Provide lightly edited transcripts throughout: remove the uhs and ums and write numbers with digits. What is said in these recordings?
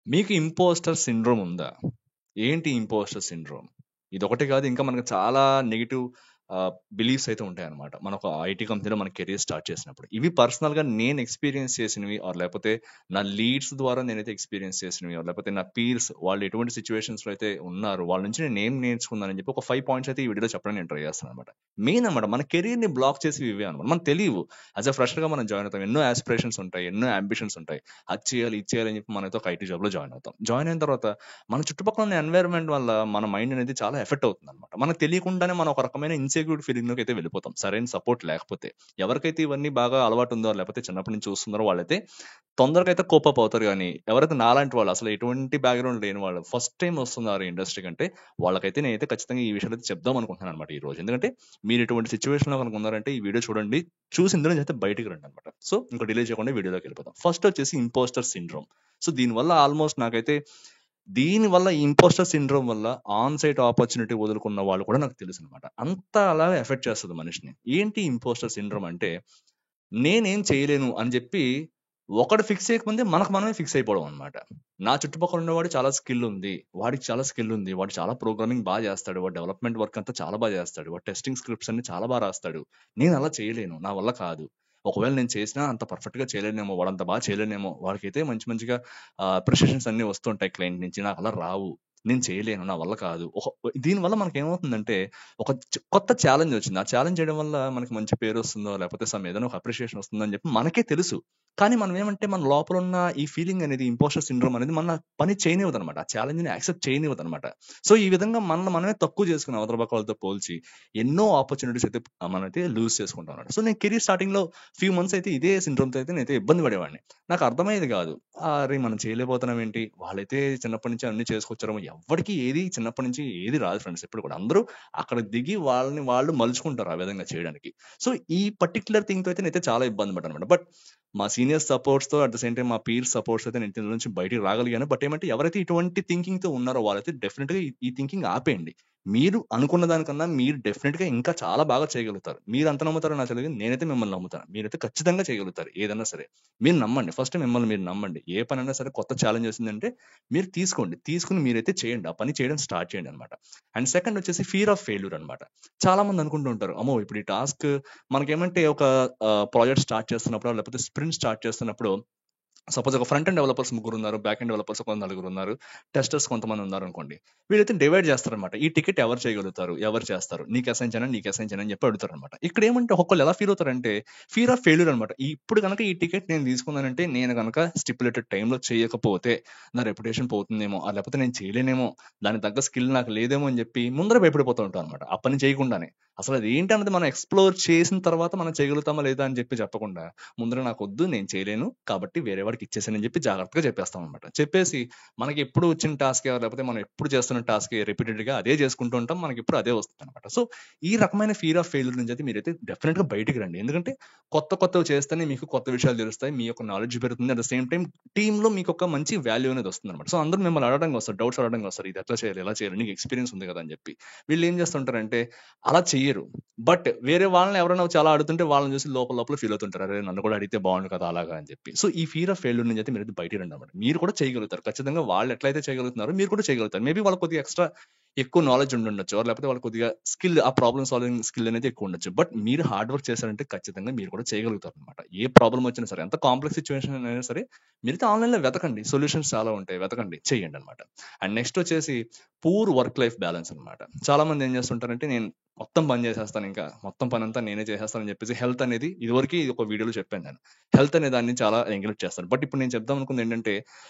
మీకు impostor syndrome ఉందా? ఏంటి ఇంపోస్టర్ సిండ్రోమ్? ఇదొకటి కాదు, ఇంకా మనకు చాలా నెగెటివ్ బిలీఫ్స్ అయితే ఉంటాయన్నమాట. మన ఒక ఐటీ కంపెనీలో మన కెరీర్ స్టార్ట్ చేసినప్పుడు. ఇవి పర్సనల్‌గా నేను ఎక్స్‌పీరియన్స్ చేసినవి లేకపోతే నా లీడ్స్ ద్వారా నేనైతే ఎక్స్‌పీరియన్స్ చేసినవి లేకపోతే నా పీర్స్ వాళ్ళు ఎటువంటి సిట్యుయేషన్స్‌లో అయితే ఉన్నారో వాళ్ళ నుంచి నేను ఏం నేర్చుకున్నానని చెప్పి ఒక 5 పాయింట్స్ అయితే ఈ వీడియోలో చెప్పడానికి నేను ట్రై చేస్తున్నానన్నమాట. మెయిన్ అన్నమాట మన కెరీర్‌ని బ్లాక్ చేసేవి ఇవే అన్నమాట. మనకు తెలీవు. యాస్ ఎ ఫ్రెషర్‌గా మనం జాయిన్ అవుతాం. ఎన్నో యాస్పిరేషన్స్ ఉంటాయి. ఎన్నో యాంబిషన్స్ ఉంటాయి. అది చేయాలి, ఇది చేయాలి అని చెప్పి మనమైతే ఒక ఐటీ జాబ్‌లో జాయిన్ అవుతాం. జాయిన్ అయిన తర్వాత మన చుట్టుపక్కల ఉన్న ఎన్వైరన్మెంట్ వల్ల మన మైండ్ అనేది చాలా ఎఫెక్ట్ అవుతుంది అనమాట. మనకు తెలియకుండానే మనం ఒక రకమైన ఇన్సెక్యూరిటీ ఫీలింగ్ లోకి అయితే వెళ్ళిపోతాం, సరైన సపోర్ట్ లేకపోతే. ఎవరికైతే ఇవన్నీ బాగా అలవాటు ఉందో లేకపోతే చిన్నప్పటి నుంచి చూస్తున్నారో వాళ్ళైతే తొందరగా అయితే కోపప్ అవుతారు. కానీ ఎవరైతే నాలాంటి వాళ్ళు అసలు ఎటువంటి బ్యాక్గ్రౌండ్ లేని వాళ్ళు ఫస్ట్ టైం వస్తున్నారు ఇండస్ట్రీ కంటే, వాళ్ళకైతే నేనైతే ఖచ్చితంగా ఈ విషయాలు అయితే చెప్దాం అనుకుంటున్నాను అనమాట ఈ రోజు. ఎందుకంటే మీరు ఇటువంటి సిచ్యువేషన్ లో కనుక ఉన్నారంటే ఈ వీడియో చూడండి, చూసి ఇందులో నుంచి అయితే బయటికి రండి అనమాట. సో ఇంకా డిలే చేయకుండా వీడియోలోకి వెళ్ళిపోతాం. ఫస్ట్ వచ్చేసి ఇంపోస్టర్ సిండ్రోమ్. సో దీనివల్ల ఆల్మోస్ట్ నాకైతే దీనివల్ల ఈ ఇంపోస్టర్ సిండ్రోమ్ వల్ల ఆన్ సైట్ ఆపర్చునిటీ వదులుకున్న వాళ్ళు కూడా నాకు తెలుసు అనమాట. అంత అలాగే ఎఫెక్ట్ చేస్తుంది మనిషిని. ఏంటి ఇంపోస్టర్ సిండ్రోమ్ అంటే, నేనేం చేయలేను అని చెప్పి ఒకడు ఫిక్స్ చేయకముందే మనకు మనమే ఫిక్స్ అయిపోవడం అనమాట. నా చుట్టుపక్కల ఉన్నవాడు చాలా స్కిల్ ఉంది, వాడికి చాలా స్కిల్ ఉంది, వాడు చాలా ప్రోగ్రామింగ్ బాగా చేస్తాడు, వాడు డెవలప్మెంట్ వర్క్ అంతా చాలా బాగా చేస్తాడు, వాడు టెస్టింగ్ స్క్రిప్ట్స్ అన్ని చాలా బాగా రాస్తాడు, నేను అలా చేయలేను, నా వల్ల కాదు, ఒకవేళ నేను చేసినా అంత పర్ఫెక్ట్ గా చేయలేనేమో, వాడంత బాగా చేయలేనేమో, వాడికైతే మంచి మంచిగా అప్రిషియేషన్స్ అన్ని వస్తుంటాయి క్లయింట్ నుంచి, నాకు అలా రావు, నేను చేయలేను, నా వల్ల కాదు. దీనివల్ల మనకి ఏమవుతుందంటే ఒక కొత్త ఛాలెంజ్ వచ్చింది. ఆ ఛాలెంజ్ చేయడం వల్ల మనకి మంచి పేరు వస్తుందో లేకపోతే ఏదైనా ఒక అప్రిషియేషన్ వస్తుందో అని చెప్పి మనకే తెలుసు. కానీ మనం ఏమంటే మన లోపల ఉన్న ఈ ఫీలింగ్ అనేది, ఇంపోస్టర్ సిండ్రోమ్ అనేది మన పని చేయనివ్వదు అనమాట. ఆ ఛాలెంజ్ ని యాక్సెప్ట్ చేయనివ్వదు అనమాట. సో ఈ విధంగా మనల్ని మనమే తక్కువ చేసుకుని అవతల పక్క వాళ్ళతో పోల్చి ఎన్నో ఆపర్చునిటీస్ అయితే మనమైతే లూజ్ చేసుకుంటాం అనమాట. సో నేను కెరీర్ స్టార్టింగ్ లో ఫ్యూ మంత్స్ అయితే ఇదే సిండ్రోమ్ తో అయితే నేనైతే ఇబ్బంది పడేవాడిని. నాకు అర్థమయ్యేది కాదు. అరే మనం చేయలేకపోతున్నాం ఏంటి, వాళ్ళైతే చిన్నప్పటి నుంచి అన్ని చేసుకొచ్చారు, ఎవరికి ఏది చిన్నప్పటి నుంచి ఏది రాదు ఫ్రెండ్స్. ఎప్పుడు కూడా అందరూ అక్కడ దిగి వాళ్ళని వాళ్ళు మలుచుకుంటారు ఆ విధంగా చేయడానికి. సో ఈ పర్టికులర్ థింగ్ తో అయితే నేనైతే చాలా ఇబ్బంది పడ్డాను అనమాట. బట్ మా సీనియర్ సపోర్ట్స్ తో అట్ ద సేమ్ టైం మా పీర్ సపోర్ట్స్ అయితే నేను ఇందులో నుంచి బయటికి రాగలిగాను. బట్ ఏమంటే ఎవరైతే ఇటువంటి థింకింగ్ తో ఉన్నారో వాళ్ళైతే డెఫినెట్ గా ఈ థింకింగ్ ఆపేయండి. మీరు అనుకున్న దానికన్నా మీరు డెఫినెట్ గా ఇంకా చాలా బాగా చేయగలుగుతారు. మీరు అంత నమ్ముతారో నాకు తెలియదు, నేనైతే మిమ్మల్ని నమ్ముతాను. మీరైతే ఖచ్చితంగా చేయగలుగుతారు ఏదైనా సరే. మీరు నమ్మండి, ఫస్ట్ మిమ్మల్ని మీరు నమ్మండి. ఏ పనైనా సరే కొత్త ఛాలెంజ్ వచ్చిందంటే మీరు తీసుకోండి, తీసుకుని మీరైతే చేయండి, ఆ పని చేయడం స్టార్ట్ చేయండి అనమాట. అండ్ సెకండ్ వచ్చేసి ఫియర్ ఆఫ్ ఫెయిల్యూర్ అనమాట. చాలా మంది అనుకుంటూ ఉంటారు, అమ్మో ఇప్పుడు ఈ టాస్క్ మనకేమంటే ఒక ప్రాజెక్ట్ స్టార్ట్ చేస్తున్నప్పుడు లేకపోతే స్ప్రింట్ స్టార్ట్ చేస్తున్నప్పుడు సపోజ్ ఒక ఫ్రంట్ అండ్ డెవలపర్స్ ముగ్గురు ఉన్నారు, బ్యాక్ అండ్ డెవలపర్స్ కొంత నలుగురు ఉన్నారు, టెస్టర్స్ కొంతమంది ఉన్నారు అనుకోండి. వీళ్ళైతే డివైడ్ చేస్తారనమాట. ఈ టికెట్ ఎవరు చేయగలుగుతారు, ఎవరు చేస్తారు, నీకు అసైన్ చేయను, నీకు అసైన్ చేయను అని చెప్పి అడుగుతారు అనమాట. ఇక్కడ ఏమంటే ఒక్కొక్కరు ఎలా ఫీల్ అవుతారంటే ఫియర్ ఆఫ్ ఫెయిల్యూర్ అనమాట. ఇప్పుడు కనుక ఈ టికెట్ నేను తీసుకున్నానంటే నేను కనుక స్టిపులేటెడ్ టైంలో చేయకపోతే నా రెప్యుటేషన్ పోతుందేమో, లేకపోతే నేను చేయలేనేమో, దానికి తగ్గ స్కిల్ నాకు లేదేమో అని చెప్పి ముందర భయపడిపోతూ ఉంటాం అనమాట. ఆ పని చేయకుండానే అసలు అది ఏంటన్నది మనం ఎక్స్ప్లోర్ చేసిన తర్వాత మనం చేయగలుగుతామా లేదా అని చెప్పకుండా ముందర నాకు వద్దు, నేను చేయలేను కాబట్టి వేరే వాడికి ఇచ్చేసానని చెప్పి జాగ్రత్తగా చెప్పేస్తాం అనమాట. చెప్పేసి మనకి ఎప్పుడు వచ్చిన టాస్క్ లేకపోతే మనం ఎప్పుడు చేస్తున్న టాస్క్ రిపీటెడ్ గా అదే చేసుకుంటూ ఉంటాం, మనకి ఎప్పుడు అదే వస్తుంది అనమాట. సో ఈ రకమైన ఫియర్ ఆఫ్ ఫెయిల్యూర్ నుంచి అయితే మీరైతే డెఫినెట్ గా బయటికి రండి. ఎందుకంటే కొత్తవి చేస్తేనే మీకు కొత్త విషయాలు తెలుస్తాయి, మీ యొక్క నాలెడ్జ్ పెరుగుతుంది, at the same time team లో మీకు ఒక మంచి వాల్యూ అనేది వస్తుంది అనమాట. సో అందరూ మిమ్మల్ని అడగడానికి వస్తారు, డౌట్స్ అడగడానికి వస్తారు, ఇది ఎట్లా చేయాలి, ఎలా చేయాలి, నీకు ఎక్స్పీరియన్స్ ఉంది కదా అని చెప్పి. వీళ్ళు ఏం చేస్తుంటారంటే అలా చెయ్యరు. బట్ వేరే వాళ్ళని ఎవరైనా చాలా అడుగుతుంటే వాళ్ళని చూసి లోపల లోపల ఫీల్ అవుతుంటారు, అరే నన్ను కూడా అడిగితే బాగుండు కదా అలాగా అని చెప్పి. సో ఈ ఫీర్ ఆఫ్ ఫెయిల్యూర్ నుంచి అయితే మీరు బయట రండి అనమాట. మీరు కూడా చేయగలుగుతారు ఖచ్చితంగా. వాళ్ళు ఎట్లయితే చేయగలుగుతున్నారో మీరు కూడా చేయగలుగుతారు. మేబీ వాళ్ళకి కొద్దిగా ఎక్స్ట్రా ఎక్కువ నాలెడ్జ్ ఉండొచ్చు, లేకపోతే వాళ్ళకి కొద్దిగా స్కిల్, ఆ ప్రాబ్లమ్ సాల్వింగ్ స్కిల్ అనేది ఎక్కువ ఉండొచ్చు. బట్ మీరు హార్డ్ వర్క్ చేశారంటే ఖచ్చితంగా మీరు కూడా చేయగలుగుతారు అనమాట. ఏ ప్రాబ్లం వచ్చినా సరే, ఎంత కాంప్లెక్స్ సిచ్యువేషన్ అయినా సరే, మీరైతే ఆన్లైన్ లో వెతకండి, సొల్యూషన్స్ చాలా ఉంటాయి, వెతకండి, చేయండి అనమాట. అండ్ నెక్స్ట్ వచ్చేసి పూర్ వర్క్ లైఫ్ బ్యాలెన్స్ అనమాట. చాలా మంది ఏం చేస్తుంటారంటే నేను మొత్తం పని చేసేస్తాను, ఇంకా మొత్తం పని అంతా నేనే చేసేస్తానని చెప్పేసి హెల్త్ అనేది, ఇదివరకు ఒక వీడియోలో చెప్పాను నేను, హెల్త్ అనే దాన్ని చాలా నెగ్లెక్ట్ చేస్తారు. బట్ ఇప్పుడు నేను చెప్దాం అనుకుంది ఏంటంటే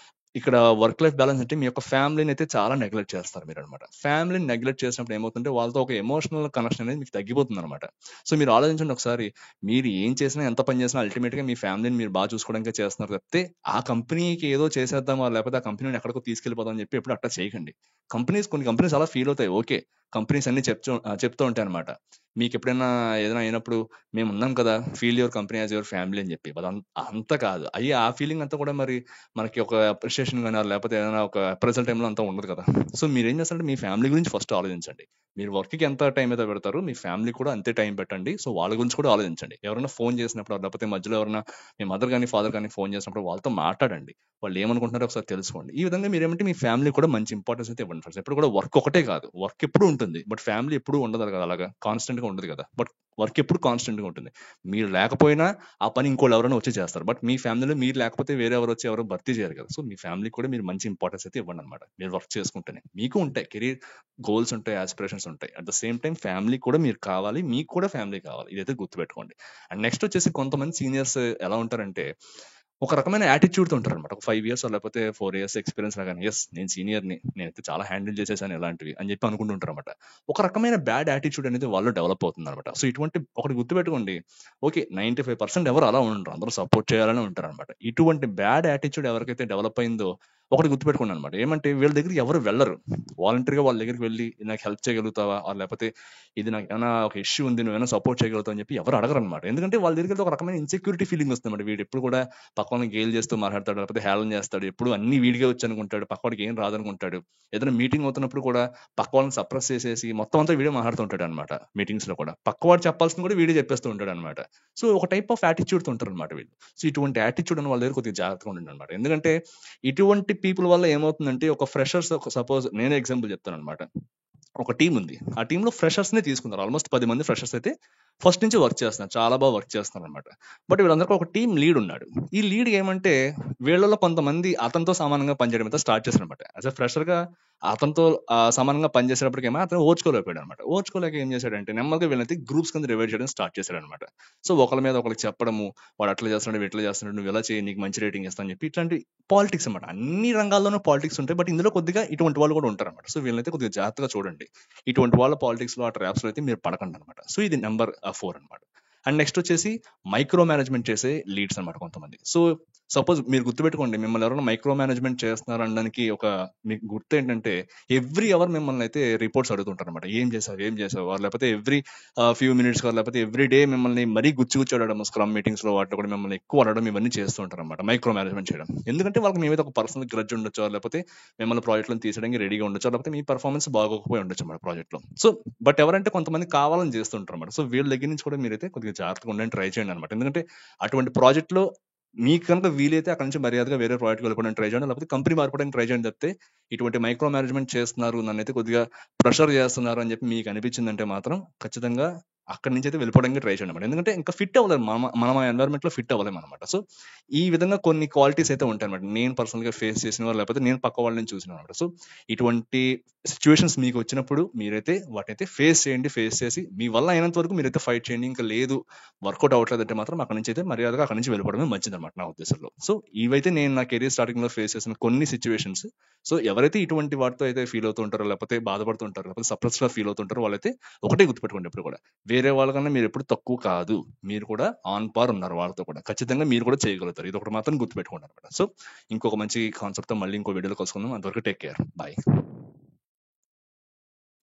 ఇక్కడ వర్క్ లైఫ్ బ్యాలెన్స్ అంటే మీ యొక్క ఫ్యామిలీని అయితే చాలా నెగ్లెక్ట్ చేస్తారు మీరు అనమాట. ఫ్యామిలీని నెగ్లెక్ట్ చేసినప్పుడు ఏమవుతుంటే వాళ్ళతో ఒక ఎమోషనల్ కనెక్షన్ అనేది మీకు తగ్గిపోతుంది అనమాట. సో మీరు ఆలోచించండి ఒకసారి, మీరు ఏం చేసినా ఎంత పని చేసినా అల్టిమేట్ గా మీ ఫ్యామిలీని మీరు బాగా చూసుకోవడానికి చేస్తున్నారు తప్పితే ఆ కంపెనీకి ఏదో చేసేద్దామా లేకపోతే ఆ కంపెనీని ఎక్కడికో తీసుకెళ్ళిపోదాం అని చెప్పి ఎప్పుడు అట్లా చేయకండి. కొన్ని కంపెనీస్ అలా ఫీల్ అవుతాయి, ఓకే, కంపెనీస్ అన్ని చెప్తూ ఉంటాయి అనమాట. మీకు ఎప్పుడైనా ఏదైనా అయినప్పుడు మేము ఉన్నాం కదా, feel your company as your family అని చెప్పి. అంత కాదు అయ్యి, ఆ ఫీలింగ్ అంతా కూడా మరి మనకి ఒక అప్రిషియేషన్ గాని లేకపోతే ఏదైనా ఒక అప్రైజల్ టైంలో అంతా ఉండదు కదా. సో మీరేం చేస్తారంటే మీ ఫ్యామిలీ గురించి ఫస్ట్ ఆలోచించండి. మీరు వర్క్‌కి ఎంత టైం అయితే పెడతారో మీ ఫ్యామిలీ కూడా అంతే టైం పెట్టండి. సో వాళ్ళ గురించి కూడా ఆలోచించండి. ఎవరైనా ఫోన్ చేసినప్పుడు లేకపోతే మధ్యలో ఎవరైనా మీ మదర్ గాని, ఫాదర్ గాని ఫోన్ చేసినప్పుడు వాళ్ళతో మాట్లాడండి. వాళ్ళు ఏమనుకుంటున్నారో ఒకసారి తెలుసుకోండి. ఈ విధంగా మీరేమంటే మీ ఫ్యామిలీ కూడా మంచి ఇంపార్టెన్స్ అయితే ఇవ్వండి ఫ్రెండ్స్. ఎప్పుడు కూడా వర్క్ ఒకటే కాదు. వర్క్ ఎప్పుడూ ఉంటుంది. బట్ ఫ్యామిలీ ఎప్పుడూ ఉండదు కదా అలాగా. కాన్స్టెంట్‌గా ఉండదు కదా. బట్ వర్క్ ఎప్పుడు కాన్స్టెంట్‌గా ఉంటుంది. మీరు లేకపోయినా ఆ పని ఇంకోళ్ళు ఎవరైనా వచ్చి చేస్తారు. బట్ మీ ఫ్యామిలీలో మీరు లేకపోతే వేరే ఎవరు వచ్చి ఎవరు భర్తీ చేయరు కదా. సో మీ ఫ్యామిలీకి కూడా మీరు మంచి ఇంపార్టెన్స్ అయితే ఇవ్వండి అనమాట. మీరు వర్క్ చేసుకుంటేనే. మీకు ఉంటాయి కెరీర్ గోల్స్ ఉంటాయి, ఆస్పిరేషన్స్ ఉంటాయి. At the same time family కూడా మీరు కావాలి. మీకు కూడా ఫ్యామిలీ కావాలి. ఇదైతే గుర్తుపెట్టుకోండి. అండ్ నెక్స్ట్ వచ్చేసి కొంతమంది సీనియర్స్ ఎలా ఉంటారంటే ఒక రకమైన యాటిట్యూడ్‌తో ఉంటారనమాట. ఒక 5 ఇయర్స్ లేకపోతే 4 ఇయర్స్ ఎక్స్‌పీరియన్స్ లాగానే యెస్ నేను సీనియర్‌ని. నేనైతే చాలా హ్యాండిల్ చేసేసాను ఇలాంటివి అని చెప్పి అనుకుంటూ ఉంటారనమాట. ఒక రకమైన బ్యాడ్ యాటిట్యూడ్ అనేది వాళ్ళలో డెవలప్ అవుతుందనమాట. సో ఇటువంటి ఒకటి గుర్తుపెట్టుకోండి. ఓకే. 95% ఎవరు అలా ఉండరు. అందరూ సపోర్ట్ చేయాలనే ఉంటారనమాట. ఇటువంటి బ్యాడ్ యాటిట్యూడ్ ఎవరికైతే డెవలప్ అయిందో ఒకటి గుర్తుపెట్టుకోండి అనమాట. ఏమంటే వీళ్ళ దగ్గరికి ఎవరు వెళ్లరు. వాలంటరీగా వాళ్ళ దగ్గరికి వెళ్లి నాకు హెల్ప్ చేయగలుగుతావా? లేకపోతే ఇది నాకు ఏమైనా ఒక ఇష్యూ ఉంది నువ్వేమైనా సపోర్ట్ చేయగలుగుతావు అని చెప్పి ఎవరు అడగరనమాట. ఎందుకంటే వాళ్ళ దగ్గరికి వెళ్తే ఒక రకమైన ఇన్సెక్యూరిటీ ఫీలింగ్ వస్తుందన్నమాట. వీడు ఎప్పుడు కూడా పక్కన గేల్ చేస్తూ మాట్లాడతాడు, లేకపోతే హేళన చేస్తాడు, ఎప్పుడు అన్ని వీడిగా వచ్చి అనుకుంటాడు, పక్కవాడికి ఏం రాదనుకుంటాడు. ఏదైనా మీటింగ్ అవుతున్నప్పుడు కూడా పక్క వాళ్ళని సప్రెస్ చేసేసి మొత్తం అంతా వీడియో మాట్లాడుతుంటాడు అనమాట. మీటింగ్స్ లో కూడా పక్కవాడు చెప్పాల్సింది కూడా వీడియో చెప్పేస్తూ ఉంటాడు అనమాట. సో ఒక టైప్ ఆఫ్ యాటిట్యూడ్ తో ఉంటారు అనమాట వీళ్ళు. సో ఇటువంటి యాటిట్యూడ్ అని వాళ్ళ దగ్గర కొద్దిగా జాగ్రత్తగా ఉండండి అనమాట. ఎందుకంటే ఇటువంటి పీపుల్ వల్ల ఏమవుతుందంటే ఒక ఫ్రెషర్స్ సపోజ్ నేనే ఎగ్జాంపుల్ చెప్తాను అనమాట. ఒక టీం ఉంది. ఆ టీంలో ఫ్రెషర్స్ నే తీసుకున్నారు. ఆల్మోస్ట్ 10 మంది ఫ్రెషర్స్ అయితే ఫస్ట్ నుంచి వర్క్ చేస్తున్నారు. చాలా బాగా వర్క్ చేస్తున్నారు అనమాట. బట్ వీళ్ళందరికీ ఒక టీం లీడ్ ఉన్నాడు. ఈ లీడ్ ఏమంటే వీళ్ళలో కొంతమంది అతనితో సమానంగా పనిచేయడం అయితే స్టార్ట్ చేశారనమాట. యాజ్ ఎ ఫ్రెషర్ గా అతనితో సమానంగా పనిచేసేటప్పటికేమో అతను ఓర్చుకోలేకపోయాడు అనమాట. ఓర్చుకోలేక ఏం చేశాడంటే నెమ్మదిగా వీళ్ళైతే గ్రూప్స్ కింద డివైడ్ చేయడం స్టార్ట్ చేశాడనమాట. సో ఒకరి మీద ఒకరికి చెప్పడము, వాడు అట్లా చేస్తున్నాడు, ఇట్లా చేస్తున్నాడు, నువ్వు ఎలా చేయి, నీకు మంచి రేటింగ్ ఇస్తా అని చెప్పి ఇట్లాంటి పాలిటిక్స్ అనమాట. అన్ని రంగాల్లోనూ పాలిటిక్స్ ఉంటాయి. బట్ ఇందులో కొద్దిగా ఇటువంటి వాళ్ళు కూడా ఉంటారు అనమాట. సో వీళ్ళైతే కొద్దిగా జాగ్రత్తగా చూడండి. ఇటువంటి వాళ్ళ పాలిటిక్స్ లో ఆ ట్రాప్స్ లో అయితే మీరు పడకండి అనమాట. సో ఇది నెంబర్ 4 అనమాట. అండ్ నెక్స్ట్ వచ్చేసి మైక్రో మేనేజ్మెంట్ చేసే లీడ్స్ అనమాట కొంతమంది. సో సపోజ్ మీరు గుర్తుపెట్టుకోండి, మిమ్మల్ని ఎవరైనా మైక్రో మేనేజ్మెంట్ చేస్తున్నారు అనడానికి ఒక మీకు గుర్తు ఏంటంటే ఎవ్రీ అవర్ మిమ్మల్ని అయితే రిపోర్ట్స్ అడుగుతుంటారు అనమాట. ఏం చేసావు లేకపోతే ఎవ్రీ ఫ్యూ మినిట్స్ లేకపోతే ఎవ్రీ డే మిమ్మల్ని మరీ గుచ్చి అడగడం, స్క్రమ్ మీటింగ్స్ లో వాటిలో కూడా మిమ్మల్ని ఎక్కువ అడగడం, ఇవన్నీ చేస్తూ ఉంటారు అనమాట మైక్రో మేనేజ్మెంట్ చేయడం. ఎందుకంటే వాళ్ళకి మీ మీద ఒక పర్సనల్ గ్రడ్జ్ ఉండొచ్చు, లేకపోతే మిమ్మల్ని ప్రాజెక్ట్ లో తీసడానికి రెడీగా ఉండొచ్చు, లేకపోతే మీ పర్ఫార్మెన్స్ బాగోకపోయి ఉండొచ్చు అన్నమాట ప్రాజెక్ట్ లో. సో బట్ ఎవరంటే కొంతమంది కావాలని చేస్తుంటారు అనమాట. సో వీళ్ళ దగ్గర నుంచి కూడా మీరైతే కొద్దిగా జాగ్రత్తగా ఉండడానికి ట్రై చేయండి అనమాట. ఎందుకంటే అటువంటి ప్రాజెక్ట్ లో మీకు కనుక వీలైతే అక్కడ నుంచి మర్యాదగా వేరే ప్రాజెక్ట్ వెళ్ళిపోవడానికి ట్రై చేయండి, లేకపోతే కంపెనీ మారిపోవడానికి ట్రై చేయండి తప్పితే ఇటువంటి మైక్రో మేనేజ్మెంట్ చేస్తున్నారు, నన్ను అయితే కొద్దిగా ప్రెషర్ చేస్తున్నారు అని చెప్పి మీకు అనిపించిందంటే మాత్రం ఖచ్చితంగా అక్కడి నుంచి అయితే వెళ్ళిపోవడానికి ట్రై చేయండి అనమాట. ఎందుకంటే ఇంకా ఫిట్ అవ్వలేము, మనం ఆ ఎన్వైరన్మెంట్ లో ఫిట్ అవ్వలేము అనమాట. సో ఈ విధంగా కొన్ని క్వాలిటీస్ అయితే ఉంటాయి అనమాట. నేను పర్సనల్ గా ఫేస్ చేసిన లేకపోతే నేను పక్క వాళ్ళని చూసిన అనమాట. సో ఇటువంటి సిచ్యువేషన్స్ మీకు వచ్చినప్పుడు మీరైతే వాటినైతే ఫేస్ చేయండి. ఫేస్ చేసి మీ వల్ల అయినంత వరకు మీరైతే ఫైట్ చేయండి. ఇంకా లేదు వర్కౌట్ అవ్వట్లేదంటే మాత్రం అక్కడ నుంచి అయితే మర్యాదగా అక్కడ నుంచి వెళ్ళిపోవడమే మంచిది అనమాట నా ఉద్దేశంలో. సో ఇవైతే నేను నా కెరీర్ స్టార్టింగ్ లో ఫేస్ చేసిన కొన్ని సిచ్యువేషన్స్. సో ఎవరైతే ఇటువంటి వాటితో అయితే ఫీల్ అవుతుంటారో, లేకపోతే బాధపడుతుంటారో, లేకపోతే సప్రెస్ గా ఫీల్ అవుతుంటారో వాళ్ళైతే ఒకటే గుర్తుపెట్టుకోండి ఎప్పుడు కూడా, వేరే వాళ్ళకన్నా మీరు ఎప్పుడు తక్కువ కాదు. మీరు కూడా ఆన్ పార్ ఉన్నారు వాళ్ళతో కూడా. ఖచ్చితంగా మీరు కూడా చేయగలుగుతారు. ఇది ఒకటి మాత్రం గుర్తుపెట్టుకోండి అనమాట. సో ఇంకొక మంచి కాన్సెప్ట్ తో మళ్ళీ ఇంకో వీడియోలో కలుసుకుందాం. అంతవరకు టేక్ కేర్. బాయ్.